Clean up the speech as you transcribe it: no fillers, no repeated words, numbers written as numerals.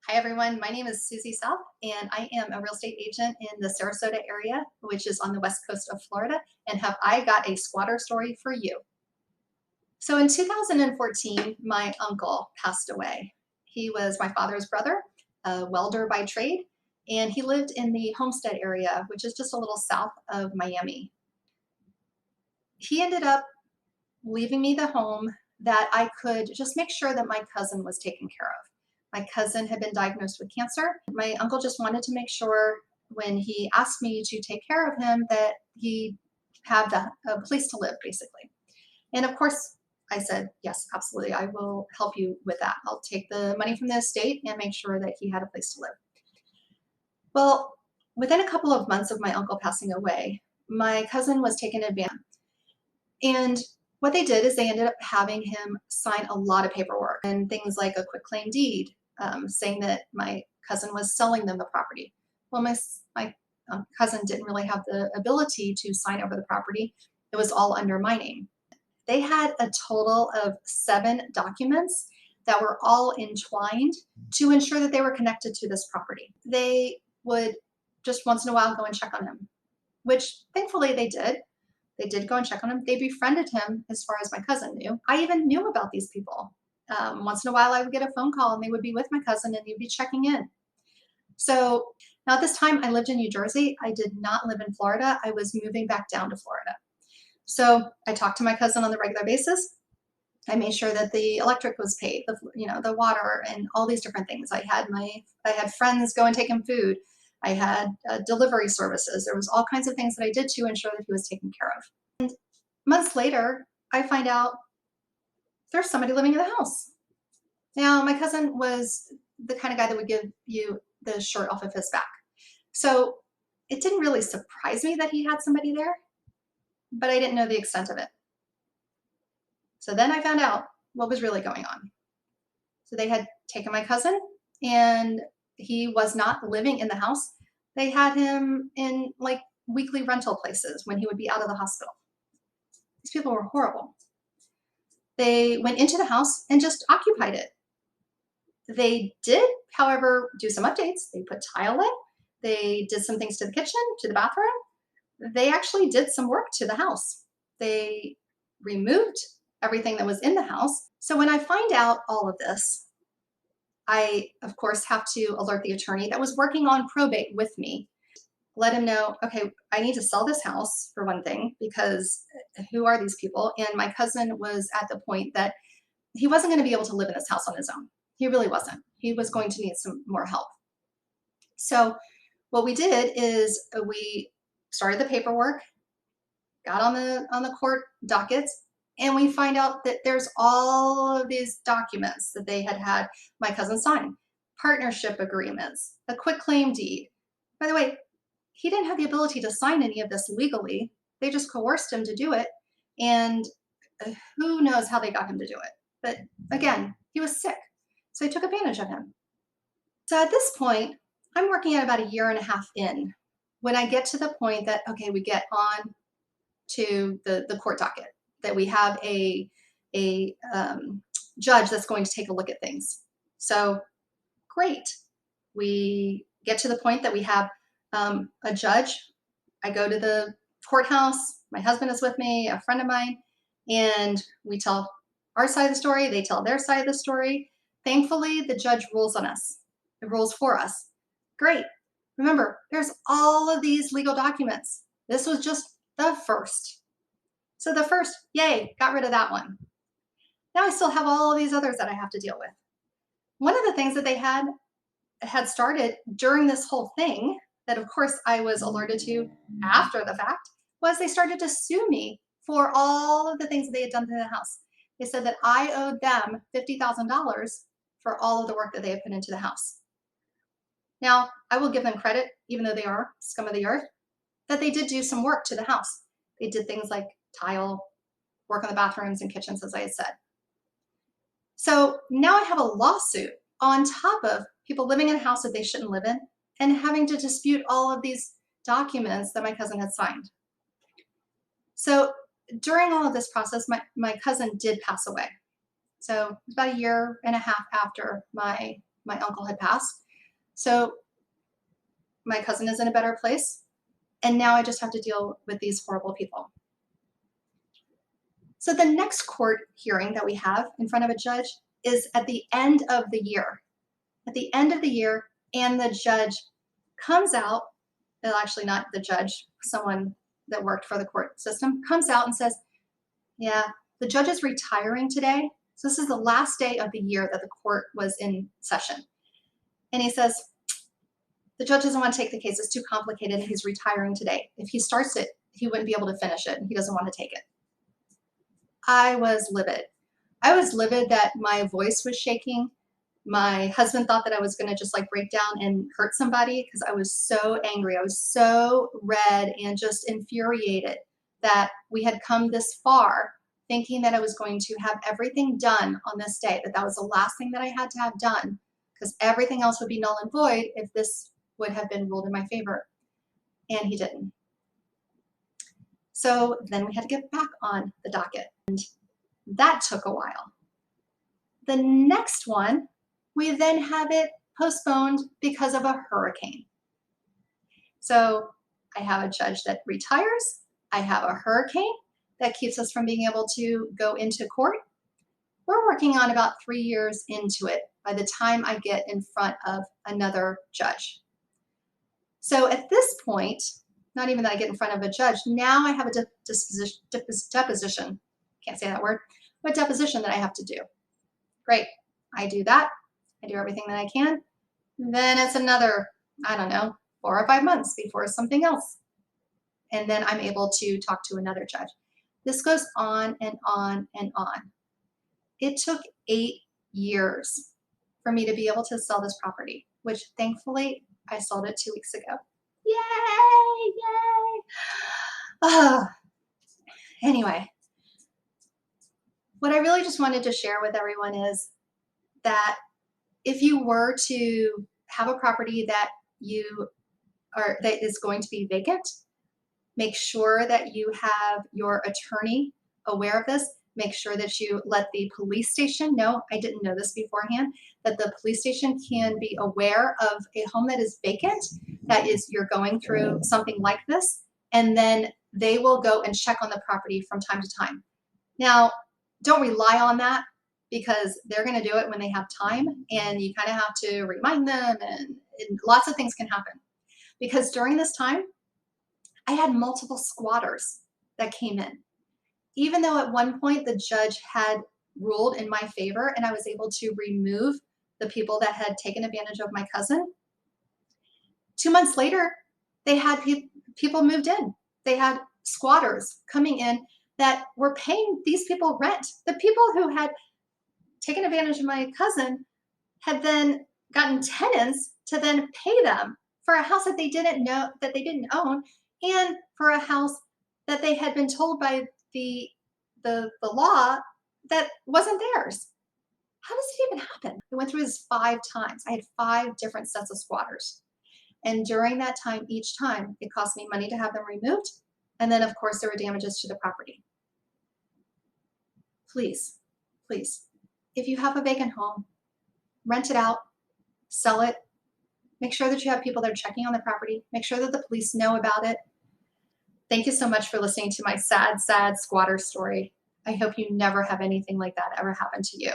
Hi everyone, my name is Suzy South and I am a real estate agent in the Sarasota area, which is on the west coast of Florida, and have I got a squatter story for you. So in 2014, my uncle passed away. He was my father's brother, a welder by trade, and he lived in the Homestead area, which is just a little south of Miami. He ended up leaving me the home that I could just make sure that my cousin was taken care of. My cousin had been diagnosed with cancer. My uncle just wanted to make sure when he asked me to take care of him that he had a place to live, basically. And of course, I said, yes, absolutely, I will help you with that. I'll take the money from the estate and make sure that he had a place to live. Well, within a couple of months of my uncle passing away, my cousin was taken advantage. And what they did is they ended up having him sign a lot of paperwork and things like a quitclaim deed, saying that my cousin was selling them the property. Well, my cousin didn't really have the ability to sign over the property. It was all under my name. They had a total of 7 documents that were all entwined to ensure that they were connected to this property. They would just once in a while go and check on him, which thankfully they did. They did go and check on him. They befriended him as far as my cousin knew. I even knew about these people. Once in a while, I would get a phone call and they would be with my cousin and they'd be checking in. So now at this time, I lived in New Jersey. I did not live in Florida. I was moving back down to Florida. So I talked to my cousin on the regular basis. I made sure that the electric was paid, the water, and all these different things. I had friends go and take him food. I had delivery services. There was all kinds of things that I did to ensure that he was taken care of. And months later, I find out there's somebody living in the house. Now, my cousin was the kind of guy that would give you the shirt off of his back. So it didn't really surprise me that he had somebody there, but I didn't know the extent of it. So then I found out what was really going on. So they had taken my cousin and he was not living in the house. They had him in like weekly rental places when he would be out of the hospital. These people were horrible. They went into the house and just occupied it. They did, however, do some updates. They put tile in. They did some things to the kitchen, to the bathroom. They actually did some work to the house. They removed everything that was in the house. So when I find out all of this, I, of course, have to alert the attorney that was working on probate with me, let him know, okay, I need to sell this house for one thing, because who are these people? And my cousin was at the point that he wasn't going to be able to live in this house on his own. He really wasn't. He was going to need some more help. So what we did is we started the paperwork, got on the court dockets, and we find out that there's all of these documents that they had my cousin sign, partnership agreements, a quitclaim deed. By the way, he didn't have the ability to sign any of this legally. They just coerced him to do it. And who knows how they got him to do it. But again, he was sick. So they took advantage of him. So at this point, I'm working at about 1.5 years in when I get to the point that, okay, we get on to the court docket, that we have a judge that's going to take a look at things. So great. We get to the point that we have a judge. I go to the courthouse. My husband is with me, a friend of mine, and we tell our side of the story. They tell their side of the story. Thankfully, the judge rules on us. It rules for us. Great. Remember, there's all of these legal documents. This was just the first. So the first, yay, got rid of that one. Now I still have all of these others that I have to deal with. One of the things that they had started during this whole thing, that of course I was alerted to after the fact, was they started to sue me for all of the things that they had done to the house. They said that I owed them $50,000 for all of the work that they had put into the house. Now, I will give them credit, even though they are scum of the earth, that they did do some work to the house. They did things like tile, work on the bathrooms and kitchens, as I had said. So now I have a lawsuit on top of people living in a house that they shouldn't live in and having to dispute all of these documents that my cousin had signed. So during all of this process, my cousin did pass away. So it was about 1.5 years after my my uncle had passed. So my cousin is in a better place. And now I just have to deal with these horrible people. So the next court hearing that we have in front of a judge is at the end of the year. At the end of the year, and the judge comes out, well, actually not the judge, someone that worked for the court system, comes out and says, yeah, the judge is retiring today. So this is the last day of the year that the court was in session. And he says, the judge doesn't want to take the case. It's too complicated. And he's retiring today. If he starts it, he wouldn't be able to finish it. And he doesn't want to take it. I was livid. I was livid that my voice was shaking. My husband thought that I was going to just like break down and hurt somebody because I was so angry. I was so red and just infuriated that we had come this far thinking that I was going to have everything done on this day, that that was the last thing that I had to have done because everything else would be null and void if this would have been ruled in my favor. And he didn't. So then we had to get back on the docket. And that took a while. The next one, we then have it postponed because of a hurricane. So I have a judge that retires. I have a hurricane that keeps us from being able to go into court. We're working on about 3 years into it by the time I get in front of another judge. So at this point, not even that I get in front of a judge, now I have a deposition, can't say that word, but a deposition that I have to do. Great, I do that. I do everything that I can. Then it's another, I don't know, 4 or 5 months before something else. And then I'm able to talk to another judge. This goes on and on and on. It took 8 years for me to be able to sell this property, which thankfully I sold it 2 weeks ago. Yay, yay. Oh. Anyway, what I really just wanted to share with everyone is that if you were to have a property that that is going to be vacant, make sure that you have your attorney aware of this. Make sure that you let the police station know, I didn't know this beforehand, that the police station can be aware of a home that is vacant, that is you're going through something like this, and then they will go and check on the property from time to time. Now, don't rely on that because they're going to do it when they have time, and you kind of have to remind them, and lots of things can happen. Because during this time, I had multiple squatters that came in. Even though at one point the judge had ruled in my favor and I was able to remove the people that had taken advantage of my cousin, 2 months later, they had people moved in. They had squatters coming in that were paying these people rent. The people who had taken advantage of my cousin had then gotten tenants to then pay them for a house that they didn't know, that they didn't own, and for a house that they had been told by the law that wasn't theirs. How does it even happen? I went through this 5 times. I had 5 different sets of squatters. And during that time, each time, it cost me money to have them removed. And then, of course, there were damages to the property. Please, please, if you have a vacant home, rent it out, sell it. Make sure that you have people that are checking on the property. Make sure that the police know about it. Thank you so much for listening to my sad, sad squatter story. I hope you never have anything like that ever happen to you.